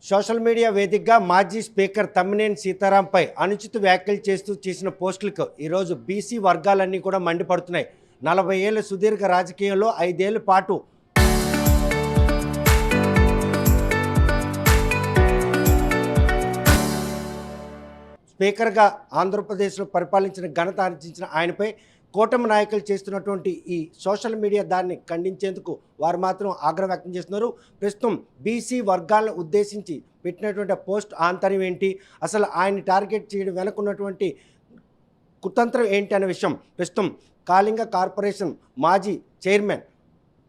Social media వేదికగా మాజీ speaker Tammineni సీతారాంపై అనుచిత వ్యాఖ్యలు చేస్తూ చేసిన పోస్టులకు ఈరోజు బీసీ వర్గాలన్నీ కూడా మండిపడుతున్నాయి. 40 ఏళ్ల సుదీర్ఘ రాజకీయంలో 5 ఏళ్ల పాటు స్పీకర్గా ఆంధ్రప్రదేశ్లో పరిపాలించిన ఘనత ఆర్జించిన ఆయనపై కూటమి నాయకులు చేస్తున్నటువంటి ఈ సోషల్ మీడియా దాన్ని ఖండించేందుకు వారు మాత్రం ఆగ్రహం వ్యక్తం చేస్తున్నారు. ప్రస్తుతం బీసీ వర్గాలను ఉద్దేశించి పెట్టినటువంటి పోస్ట్ ఆంతర్యం ఏంటి, అసలు ఆయన్ని టార్గెట్ చేయడం వెనుకున్నటువంటి కుతంత్రం ఏంటి అనే విషయం ప్రస్తుతం కాళింగ కార్పొరేషన్ మాజీ చైర్మన్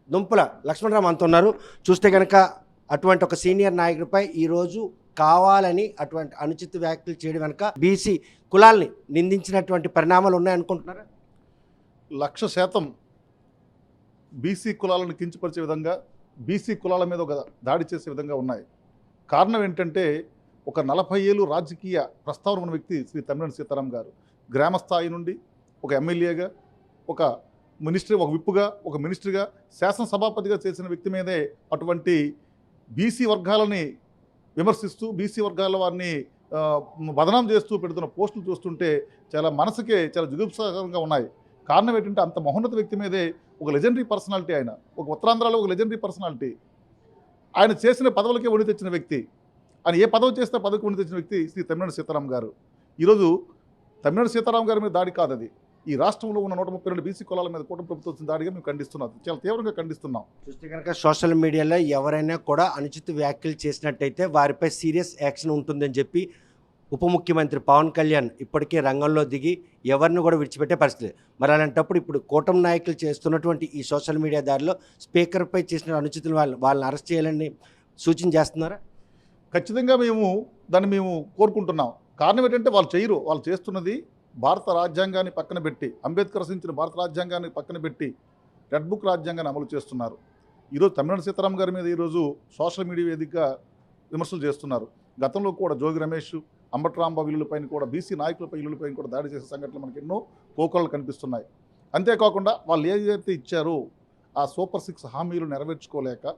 దుంపుల లక్ష్మణరావు అంత ఉన్నారు. చూస్తే కనుక అటువంటి ఒక సీనియర్ నాయకుడిపై ఈరోజు కావాలని అటువంటి అనుచిత వ్యాఖ్యలు చేయడం వెనుక బీసీ కులాల్ని నిందించినటువంటి పరిణామాలు ఉన్నాయనుకుంటున్నారా? 100% బీసీ కులాలను కించపరిచే విధంగా, బీసీ కులాల మీద ఒక దాడి చేసే విధంగా ఉన్నాయి. కారణం ఏంటంటే, ఒక 40 ఏళ్ళు రాజకీయ ప్రస్తావన ఉన్న వ్యక్తి శ్రీ తమ్మినేని సీతారాం గారు గ్రామ స్థాయి నుండి ఒక ఎమ్మెల్యేగా, ఒక మినిస్టర్, ఒక విప్పుగా, ఒక మినిస్టర్గా, శాసనసభాపతిగా చేసిన వ్యక్తి మీదే అటువంటి బీసీ వర్గాలని విమర్శిస్తూ, బీసీ వర్గాల వారిని బదనాం చేస్తూ పెడుతున్న పోస్టులు చూస్తుంటే చాలా మనసుకే చాలా జుగుప్సాకరంగా ఉన్నాయి. కారణం ఏంటంటే, అంత మహోన్నత వ్యక్తి మీదే ఒక లెజెండరీ పర్సనాలిటీ, ఆయన ఒక ఉత్తరాంధ్రలో ఒక లెజెండరీ పర్సనాలిటీ, ఆయన చేసిన పదవులకే వణి తెచ్చిన వ్యక్తి, ఆయన ఏ పదవి చేస్తే పదవికి వణి తెచ్చిన వ్యక్తి శ్రీ తమ్మినేని సీతారాం గారు. ఈరోజు తమ్మినేని సీతారాం గారి మీద దాడి కాదు, అది ఈ రాష్ట్రంలో ఉన్న 132 బీసీ కులాల మీద కూటమి ప్రభుత్వం వచ్చిన దాడిగా మేము ఖండిస్తున్నాం, చాలా తీవ్రంగా ఖండిస్తున్నాం. చూస్తే కనుక సోషల్ మీడియాలో ఎవరైనా కూడా అనుచిత వ్యాఖ్యలు చేసినట్టయితే వారిపై సీరియస్ యాక్షన్ ఉంటుందని చెప్పి ఉప ముఖ్యమంత్రి పవన్ కళ్యాణ్ ఇప్పటికే రంగంలో దిగి ఎవరిని కూడా విడిచిపెట్టే పరిస్థితి. మరి అలాంటప్పుడు ఇప్పుడు కూటమి నాయకులు చేస్తున్నటువంటి ఈ సోషల్ మీడియా దారిలో స్పీకర్పై చేసిన అనుచితులు వాళ్ళని అరెస్ట్ చేయాలని సూచన చేస్తున్నారా? ఖచ్చితంగా దాన్ని కోరుకుంటున్నాం. కారణం ఏంటంటే, వాళ్ళు చేయరు, వాళ్ళు చేస్తున్నది భారత రాజ్యాంగాన్ని పక్కన పెట్టి, అంబేద్కర్ రచించిన భారత రాజ్యాంగాన్ని పక్కన పెట్టి రెడ్ బుక్ రాజ్యాంగాన్ని అమలు చేస్తున్నారు. ఈరోజు తమ్మినేని సీతారాం గారి మీద ఈరోజు సోషల్ మీడియా వేదికగా విమర్శలు చేస్తున్నారు. గతంలో కూడా జోగి రమేష్, అంబట్రాంబాబు ఇల్లులపైన కూడా, బీసీ నాయకులపై ఇల్లులపైన కూడా దాడి చేసే సంఘటనలు మనకి ఎన్నో కోకొల్లలు కనిపిస్తున్నాయి. అంతేకాకుండా వాళ్ళు ఏదైతే ఇచ్చారో ఆ సూపర్ 6 హామీలు నెరవేర్చుకోలేక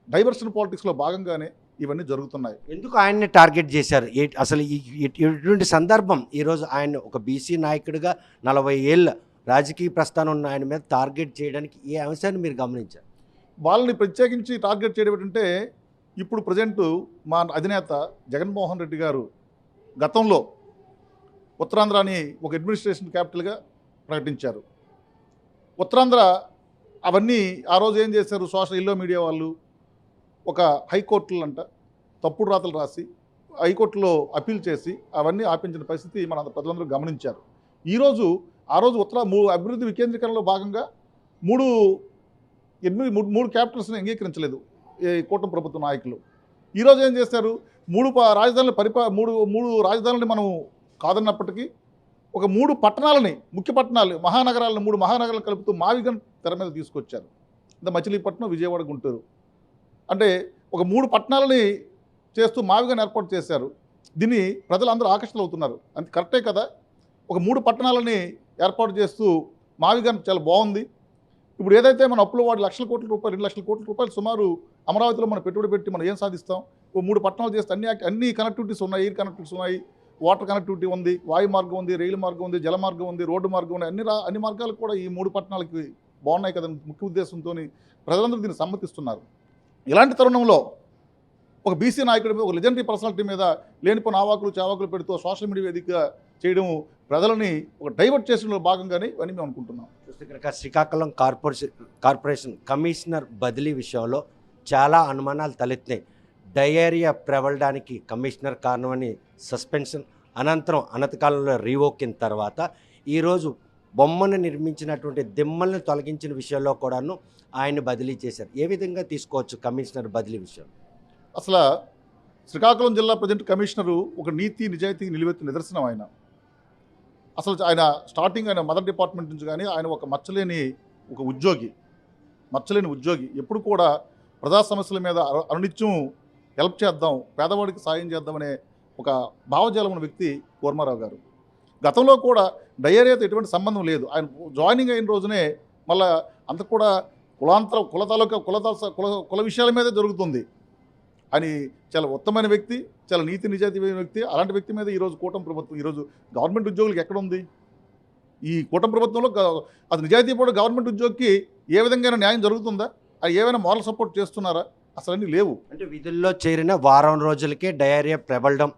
డైవర్షన్ పాలిటిక్స్లో భాగంగానే ఇవన్నీ జరుగుతున్నాయి. ఎందుకు ఆయన్ని టార్గెట్ చేశారు? అసలు ఇటువంటి సందర్భం ఈరోజు ఆయన ఒక బీసీ నాయకుడిగా 40 ఏళ్ళ రాజకీయ ప్రస్థానం ఉన్న ఆయన మీద టార్గెట్ చేయడానికి ఏ అంశాన్ని మీరు గమనించారు? వాళ్ళని ప్రత్యేకించి టార్గెట్ చేయడం ఏంటంటే, ఇప్పుడు ప్రజెంటు మా అధినేత జగన్మోహన్ రెడ్డి గారు గతంలో ఉత్తరాంధ్రాని ఒక అడ్మినిస్ట్రేషన్ క్యాపిటల్గా ప్రకటించారు. ఉత్తరాంధ్ర అవన్నీ ఆ రోజు ఏం చేశారు, సోషల్ ఇల్లో మీడియా వాళ్ళు ఒక హైకోర్టులు అంట తప్పుడు రాతలు రాసి హైకోర్టులో అప్పీల్ చేసి అవన్నీ ఆపించిన పరిస్థితి మన ప్రజలందరూ గమనించారు. ఆ రోజు అభివృద్ధి వికేంద్రీకరణలో భాగంగా మూడు క్యాపిటల్స్ని అంగీకరించలేదు ఈ కూటమి ప్రభుత్వ నాయకులు. ఈరోజు ఏం చేశారు, మూడు రాజధానులని మనం కాదన్నప్పటికీ ఒక 3 పట్టణాలని, ముఖ్య పట్టణాలు, మహానగరాలను 3 మహానగరాలు కలుపుతూ మావిగన్ తెర మీద తీసుకొచ్చారు. అంటే మచిలీపట్నం, విజయవాడ, గుంటూరు, అంటే ఒక 3 పట్టణాలని చేస్తూ మావిగన్ ఏర్పాటు చేశారు. దీన్ని ప్రజలందరూ ఆకర్షితులవుతున్నారు. అంతే కరెక్టే కదా. ఒక 3 పట్టణాలని ఏర్పాటు చేస్తూ మావిగన్ చాలా బాగుంది. ఇప్పుడు ఏదైతే మన అప్పుల వాడి 1,00,000 కోట్ల రూపాయలు, 2,00,000 కోట్ల రూపాయలు సుమారు అమరావతిలో మనం పెట్టుబడి పెట్టి మనం ఏం సాధిస్తాం? ఓ 3 పట్టణాలు చేస్తే అన్ని కనెక్టివిటీస్ ఉన్నాయి, ఎయిర్ కనెక్టివిటీస్ ఉన్నాయి, వాటర్ కనెక్టివిటీ ఉంది, వాయు మార్గం ఉంది, రైలు మార్గం ఉంది, జల మార్గం ఉంది, రోడ్డు మార్గం ఉంది, అన్ని మార్గాలు కూడా ఈ 3 పట్టణాలకి బాగున్నాయి కదా. ముఖ్య ఉద్దేశంతో ప్రజలందరూ దీన్ని సమ్మతిస్తున్నారు. ఇలాంటి తరుణంలో ఒక బీసీ నాయకుడి మీద, ఒక లెజెండరీ పర్సనాలిటీ మీద లేనిపోయిన ఆవాకులు చావాకులు పెడుతూ సోషల్ మీడియా వేదికగా చేయడం ప్రజలని ఒక డైవర్ట్ చేసిన భాగంగానే ఇవన్నీ మేము అనుకుంటున్నాం. చూస్తే శ్రీకాకుళం కార్పొరేషన్ కమిషనర్ బదిలీ విషయంలో చాలా అనుమానాలు తలెత్తినాయి. డయేరియా ప్రబలడానికి కమిషనర్ కారణమని సస్పెన్షన్ అనంతరం అనతికాలంలో రీవోకిన తర్వాత ఈరోజు బొమ్మను నిర్మించినటువంటి దిమ్మల్ని తొలగించిన విషయంలో కూడాను ఆయన బదిలీ చేశారు. ఏ విధంగా తీసుకోవచ్చు కమిషనర్ బదిలీ విషయం? అసలు శ్రీకాకుళం జిల్లా ప్రజెంట్ కమిషనరు ఒక నీతి నిజాయితీకి నిలువెత్తిన నిదర్శనం. ఆయన స్టార్టింగ్ ఆయన మదర్ డిపార్ట్మెంట్ నుంచి కానీ ఆయన ఒక మచ్చలేని ఉద్యోగి, ఎప్పుడు కూడా ప్రజా సమస్యల మీద అనునిత్యం హెల్ప్ చేద్దాం, పేదవాడికి సాయం చేద్దామనే ఒక భావజాలం ఉన్న వ్యక్తి కూర్మారావు గారు. గతంలో కూడా డయేరియాతో ఎటువంటి సంబంధం లేదు. ఆయన జాయినింగ్ అయిన రోజునే మళ్ళీ అంత కూడా కుల విషయాల మీదే జరుగుతుంది. అని చాలా ఉత్తమమైన వ్యక్తి, చాలా నీతి నిజాయితీమైన వ్యక్తి. అలాంటి వ్యక్తి మీద ఈరోజు కూటమి ప్రభుత్వం, ఈరోజు గవర్నమెంట్ ఉద్యోగులకు ఎక్కడ ఉంది? ఈ కూటమి ప్రభుత్వంలో అది నిజాయితీపూర్వక గవర్నమెంట్ ఉద్యోగికి ఏ విధంగా న్యాయం జరుగుతుందా? అది ఏమైనా మోరల్ సపోర్ట్ చేస్తున్నారా? అసలు అన్నీ లేవు. అంటే విధుల్లో చేరిన వారం రోజులకే డయేరియా ప్రబలడం,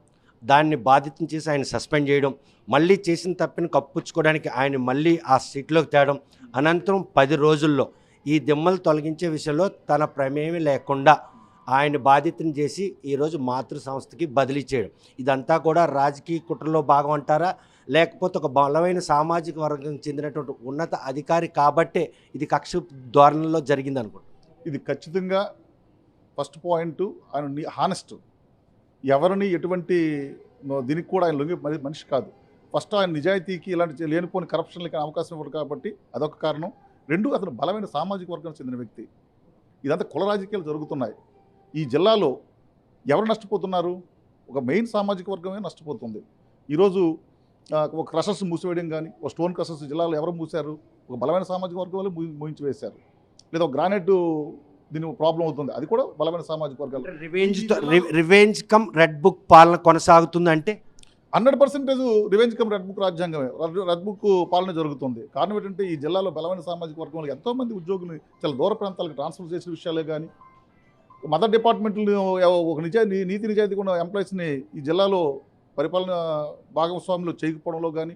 దాన్ని బాధితం చేసి ఆయన సస్పెండ్ చేయడం, మళ్ళీ చేసిన తప్పిని కప్పుచ్చుకోవడానికి ఆయన మళ్ళీ ఆ సీట్లోకి తేవడం, అనంతరం 10 రోజుల్లో ఈ దిమ్మలు తొలగించే విషయంలో తన ప్రమేయం లేకుండా ఆయన బాధితుని చేసి ఈరోజు మాతృ సంస్థకి బదిలీ చేయడం, ఇదంతా కూడా రాజకీయ కుట్రలో భాగం అంటారా? లేకపోతే ఒక బలమైన సామాజిక వర్గం చెందినటువంటి ఉన్నత అధికారి కాబట్టే ఇది కక్ష ధోరణిలో జరిగింది అనుకుంటా. ఇది ఖచ్చితంగా ఫస్ట్ పాయింట్, ఆయన హానెస్ట్. ఎవరిని ఎటువంటి దీనికి కూడా ఆయన లొంగి మనిషి కాదు. ఫస్ట్ ఆయన నిజాయితీకి ఇలాంటి లేనిపోని కరప్షన్లకి అవకాశం ఇవ్వడు కాబట్టి అదొక కారణం. 2, అతను బలమైన సామాజిక వర్గానికి చెందిన వ్యక్తి. ఇదంతా కుల రాజకీయాలు జరుగుతున్నాయి. ఈ జిల్లాలో ఎవరు నష్టపోతున్నారు? ఒక మెయిన్ సామాజిక వర్గమే నష్టపోతుంది. ఈరోజు ఒక క్రషర్స్ మూసివేయడం కానీ, ఒక స్టోన్ క్రషర్స్ జిల్లాలో ఎవరు మూసారు? ఒక బలమైన సామాజిక వర్గం వాళ్ళు మూయించి వేశారు. లేదా ఒక గ్రానైట్ దీని ప్రాబ్లం అవుతుంది, అది కూడా బలమైన సామాజిక వర్గాలు. రివెంజ్ కమ్ రెడ్ బుక్ పాలన కొనసాగుతుందంటే 100% రివెంజ్ కమ్ రెడ్ బుక్ రాజ్యాంగమే, రెడ్ బుక్ పాలన జరుగుతుంది. కారణం ఏంటంటే ఈ జిల్లాలో బలమైన సామాజిక వర్గంలో ఎంతోమంది ఉద్యోగులు చాలా దూర ప్రాంతాలకు ట్రాన్స్ఫర్ చేసిన విషయాలే కానీ, మదర్ డిపార్ట్మెంట్లు ఒక నీతి నిజాయితీగా ఉన్న ఎంప్లాయీస్ని ఈ జిల్లాలో పరిపాలన భాగస్వాములు చేయకపోవడంలో కానీ,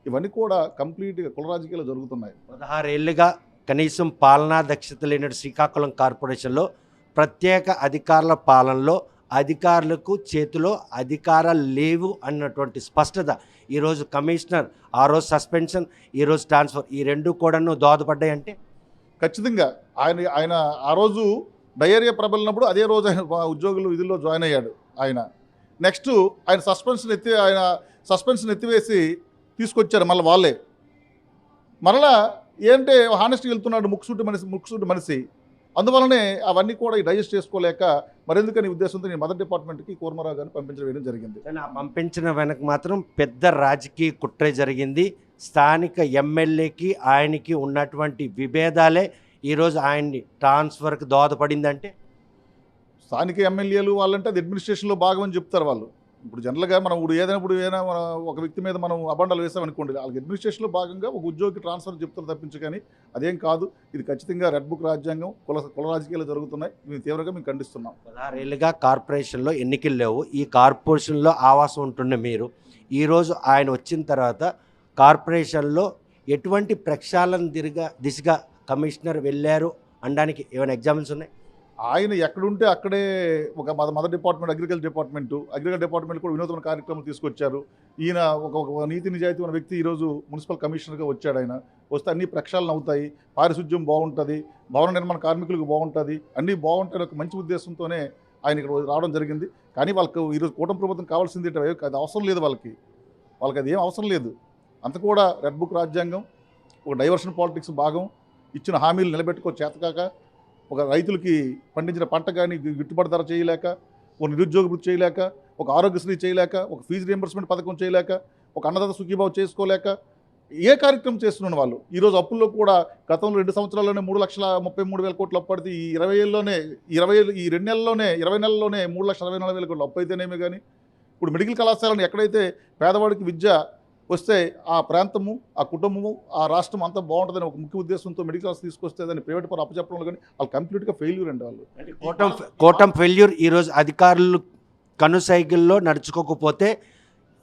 ఇవన్నీ కూడా కంప్లీట్గా కుల రాజకీయాలు జరుగుతున్నాయి. 16 ఏళ్ళుగా కనీసం పాలనా దక్షత లేనట్టు శ్రీకాకుళం కార్పొరేషన్లో ప్రత్యేక అధికారుల పాలనలో అధికారులకు చేతిలో అధికారాలు లేవు అన్నటువంటి స్పష్టత ఈరోజు కమిషనర్ ఆ రోజు సస్పెన్షన్, ఈరోజు ట్రాన్స్ఫర్, ఈ రెండు కూడాను దోహదపడ్డాయి. అంటే ఖచ్చితంగా ఆయన ఆ రోజు డయేరియా ప్రబలినప్పుడు అదే రోజు ఆయన ఉద్యోగులు విధుల్లో జాయిన్ అయ్యాడు. ఆయన నెక్స్ట్ ఆయన సస్పెన్షన్ ఎత్తివేసి తీసుకొచ్చారు మళ్ళీ వాళ్ళే. మరలా ఏంటంటే హానెస్ట్గా వెళ్తున్నాడు ముక్కుసూటి మనిషి. అందువల్లనే అవన్నీ కూడా డైజెస్ట్ చేసుకోలేక మరెందుకని ఉద్దేశంతో నేను మదర్ డిపార్ట్మెంట్కి కూర్మారావు గారిని పంపించడం జరిగింది. ఆ పంపించిన వెనక మాత్రం పెద్ద రాజకీయ కుట్రే జరిగింది. స్థానిక ఎమ్మెల్యేకి ఆయనకి ఉన్నటువంటి విభేదాలే ఈరోజు ఆయన్ని ట్రాన్స్ఫర్కి దోహదపడిందంటే, స్థానిక ఎమ్మెల్యేలు వాళ్ళంటే అది అడ్మినిస్ట్రేషన్లో భాగమని చెప్తారు వాళ్ళు. ఇప్పుడు జనరల్గా మనం ఏదైనా ఒక వ్యక్తి మీద మనం అబండాలు వేసామనుకోండి, వాళ్ళకి అడ్మినిస్ట్రేషన్లో భాగంగా ఒక ఉద్యోగికి ట్రాన్స్ఫర్ చెప్తారు తప్పించి, కానీ అదేం కాదు. ఇది ఖచ్చితంగా రెడ్ బుక్ రాజ్యాంగం, కుల రాజకీయాలు జరుగుతున్నాయి. మేము తీవ్రంగా మేము ఖండిస్తున్నాం. 16 ఏళ్ళుగా కార్పొరేషన్లో ఎన్నికలు లేవు. ఈ కార్పొరేషన్లో ఆవాసం ఉంటున్న మీరు ఈరోజు ఆయన వచ్చిన తర్వాత కార్పొరేషన్లో ఎటువంటి ప్రక్షాళన దిశగా కమిషనర్ వెళ్ళారు అనడానికి ఏమైనా ఎగ్జాంపుల్స్ ఉన్నాయి? ఆయన ఎక్కడుంటే అక్కడే ఒక మదర్ డిపార్ట్మెంట్, అగ్రికల్చర్ డిపార్ట్మెంట్ కూడా వినూత్న కార్యక్రమాలు తీసుకొచ్చారు. ఈయన ఒక నీతి నిజాయితీ ఉన్న వ్యక్తి ఈరోజు మున్సిపల్ కమిషనర్గా వచ్చాడు. ఆయన వస్తే అన్ని ప్రక్షాళన అవుతాయి, పారిశుద్ధ్యం బాగుంటుంది, భవన నిర్మాణ కార్మికులకు బాగుంటుంది, అన్నీ బాగుంటాయి ఒక మంచి ఉద్దేశంతోనే ఆయన ఇక్కడ రావడం జరిగింది. కానీ వాళ్ళకి ఈరోజు కూటమి ప్రభుత్వం కావాల్సింది అది అవసరం లేదు. వాళ్ళకి అది ఏం అవసరం లేదు. అంత కూడా రెడ్ బుక్ రాజ్యాంగం, ఒక డైవర్షన్ పాలిటిక్స్ భాగం, ఇచ్చిన హామీలు నిలబెట్టుకో చేతకాక, ఒక రైతులకి పండించిన పంట కానీ గిట్టుబాటు ధర చేయలేక, ఒక నిరుద్యోగ వృత్తి చేయలేక, ఒక ఆరోగ్యశ్రీ చేయలేక, ఒక ఫీజు రియంబర్స్మెంట్ పథకం చేయలేక, ఒక అన్నదాత సుఖీభావం చేసుకోలేక ఏ కార్యక్రమం చేస్తున్న వాళ్ళు ఈరోజు అప్పుల్లో కూడా గతంలో 2 సంవత్సరాల్లోనే 3,33,000 కోట్లు అప్పు పడితే ఈ 2 నెలల్లోనే 20 నెలల్లోనే 3,64,000 కోట్లు అప్పు అయితేనేమి. కానీ ఇప్పుడు మెడికల్ కళాశాలను ఎక్కడైతే పేదవాడికి విద్య వస్తే ఆ ప్రాంతము, ఆ కుటుంబము, ఆ రాష్ట్రం అంతా బాగుంటుందని ఒక ముఖ్య ఉద్దేశంతో మెడికల్ కాలేజ్ తీసుకొస్తే దాన్ని ప్రైవేట్ పరం అప్పచెప్పడంలో కానీ వాళ్ళు కంప్లీట్గా ఫెయిల్యూర్ అండి. వాళ్ళు కోటం ఫెయిల్యూర్. ఈరోజు అధికారులు కనుసైకిల్లో నడుచుకోకపోతే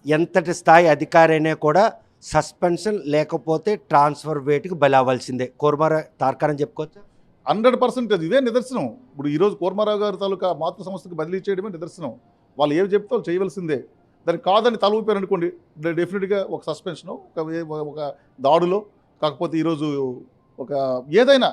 ఎంతటి స్థాయి అధికారి అయినా కూడా సస్పెన్షన్ లేకపోతే ట్రాన్స్ఫర్ వేటుకు బలవలసిందే. కూర్మారావు తార్కారం చెప్పుకోవచ్చు. 100% ఇదే నిదర్శనం. ఇప్పుడు ఈరోజు కూర్మారావు గారి తాలూకా మాతృ సంస్థకు బదిలీ చేయడమే నిదర్శనం. వాళ్ళు ఏమి చెప్తే వాళ్ళు చేయవలసిందే. దానికి కాదని తల ఊపారు అనుకోండి, డెఫినెట్గా ఒక సస్పెన్షను, ఒక దాడులో, కాకపోతే ఈరోజు ఒక ఏదైనా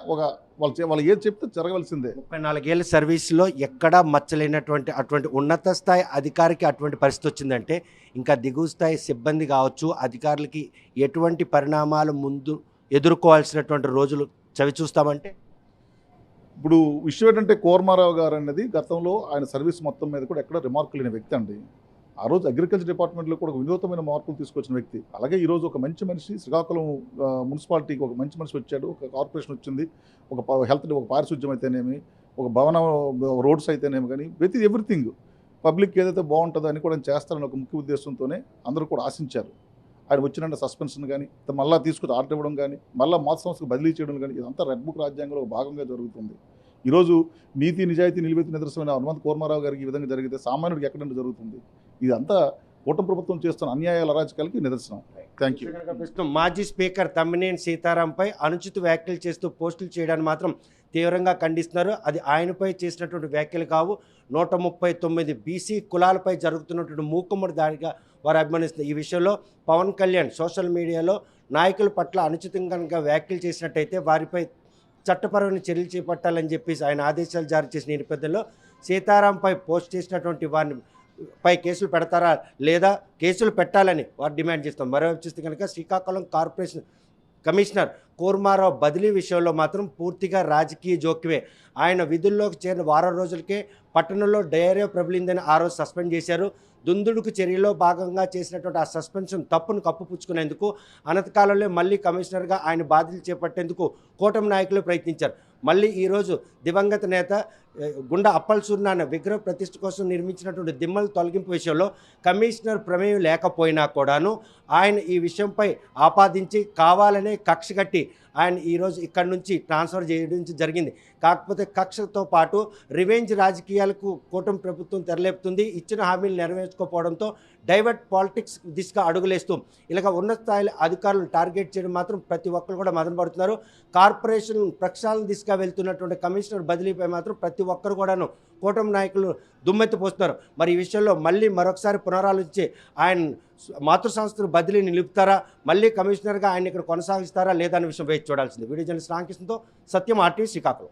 వాళ్ళు ఏది చెప్తే జరగవలసిందే. 34 ఏళ్ళ సర్వీస్లో ఎక్కడా మచ్చలేనటువంటి అటువంటి ఉన్నత స్థాయి అధికారికి అటువంటి పరిస్థితి వచ్చిందంటే ఇంకా దిగువ స్థాయి సిబ్బంది కావచ్చు, అధికారులకి ఎటువంటి పరిణామాలు ముందు ఎదుర్కోవాల్సినటువంటి రోజులు చవి చూస్తామంటే, ఇప్పుడు విషయం ఏంటంటే కూర్మారావు గారు అనేది గతంలో ఆయన సర్వీస్ మొత్తం మీద కూడా ఎక్కడ రిమార్క్ లేని వ్యక్తి అండి. ఆ రోజు అగ్రికల్చర్ డిపార్ట్మెంట్లో కూడా ఒక వినూతమైన మార్పులు తీసుకొచ్చిన వ్యక్తి. అలాగే ఈరోజు ఒక మంచి మనిషి, శ్రీకాకుళం మున్సిపాలిటీకి ఒక మంచి మనిషి వచ్చాడు, ఒక కార్పొరేషన్ వచ్చింది, ఒక హెల్త్, ఒక పారిశుద్ధ్యం అయితేనేమి, ఒక భవన రోడ్స్ అయితేనేమి కానీ ప్రతి ఎవ్రీథింగ్ పబ్లిక్ ఏదైతే బాగుంటుందో అని కూడా ఆయన చేస్తారని ఒక ముఖ్య ఉద్దేశంతోనే అందరూ కూడా ఆశించారు. ఆయన వచ్చిన సస్పెన్షన్ కానీ మళ్ళీ తీసుకొచ్చి ఆర్డర్ ఇవ్వడం కానీ మళ్ళీ మాత సంస్థకు బదిలీ చేయడం కానీ ఇదంతా రెడ్ బుక్ రాజ్యాంగంలో ఒక భాగంగా జరుగుతుంది. ఈరోజు నీతి నిజాయితీ నిలువెత్తు నిదర్శనమైన హనుమంత్ కోర్మారావు గారికి ఈ విధంగా జరిగితే సామాన్యుడికి ఎక్కడంటే జరుగుతుంది. ఇదంతా కూటమి ప్రభుత్వం చేస్తున్న అన్యాయాల అరాచకాలకి నిదర్శనం. Thank you. ప్రస్తుతం మాజీ స్పీకర్ తమ్మినేని సీతారాంపై అనుచిత వ్యాఖ్యలు చేస్తూ పోస్టులు చేయడాన్ని మాత్రం తీవ్రంగా ఖండిస్తున్నారు. అది ఆయనపై చేసినటువంటి వ్యాఖ్యలు కావు, 139 బీసీ కులాలపై జరుగుతున్నటువంటి మూకుమ్మడి దాడిగా వారు అభిమానిస్తున్నారు. ఈ విషయంలో పవన్ కళ్యాణ్ సోషల్ మీడియాలో నాయకుల పట్ల అనుచితంగా వ్యాఖ్యలు చేసినట్టయితే వారిపై చట్టపరమైన చర్యలు చేపట్టాలని చెప్పేసి ఆయన ఆదేశాలు జారీ చేసిన నేపథ్యంలో సీతారాంపై పోస్ట్ చేసినటువంటి వారిని పై కేసులు పెడతారా లేదా కేసులు పెట్టాలని వారు డిమాండ్ చేస్తాం. మరోవైపు చూస్తే కనుక శ్రీకాకుళం కార్పొరేషన్ కమిషనర్ కూర్మారావు బదిలీ విషయంలో మాత్రం పూర్తిగా రాజకీయ జోక్యమే. ఆయన విధుల్లోకి చేరిన వారం రోజులకే పట్టణంలో డయేరియా ప్రబలిందని ఆ రోజు సస్పెండ్ చేశారు. దుందుడుకు చర్యలో భాగంగా చేసినటువంటి ఆ సస్పెన్షన్ తప్పును కప్పుపుచ్చుకునేందుకు అనతికాలంలో మళ్ళీ కమిషనర్గా ఆయన బాధ్యతలు చేపట్టేందుకు కూటమి నాయకులు ప్రయత్నించారు. మళ్ళీ ఈరోజు దివంగత నేత గుండా అప్పల్ సూర్యనారాయణ విగ్రహ ప్రతిష్ఠ కోసం నిర్మించినటువంటి దిమ్మల తొలగింపు విషయంలో కమిషనర్ ప్రమేయం లేకపోయినా కూడాను ఆయన ఈ విషయంపై ఆపాదించి కావాలనే కక్ష కట్టి ఆయన ఈరోజు ఇక్కడి నుంచి ట్రాన్స్ఫర్ చేయడం జరిగింది. కాకపోతే కక్షతో పాటు రివెంజ్ రాజకీయాలకు కూటమి ప్రభుత్వం తెరలేపుతుంది. ఇచ్చిన హామీలు నెరవేర్చుకోకపోవడంతో డైవర్ట్ పాలిటిక్స్ దిశగా అడుగులేస్తూ ఇలాగ ఉన్నత స్థాయి అధికారులను టార్గెట్ చేయడం మాత్రం ప్రతి ఒక్కరు కూడా మదనపడుతున్నారు. కార్పొరేషన్ ప్రక్షాళన దిశగా వెళ్తున్నటువంటి కమిషనర్ బదిలీపై మాత్రం ప్రతి ఒక్కరు కూడాను కూటమి నాయకులు దుమ్మెత్తిపోస్తున్నారు. మరి ఈ విషయంలో మళ్ళీ మరొకసారి పునరాలోచించి ఆయన మాతృ సంస్థలు బదిలీని నిలుపుతారా, మళ్ళీ కమిషనర్గా ఆయన ఇక్కడ కొనసాగిస్తారా లేదా అనే విషయం వేచి చూడాల్సింది. వీడియో జర్నలిస్ట్ రామకృష్ణతో సత్యం, RTV శ్రీకాకుళం.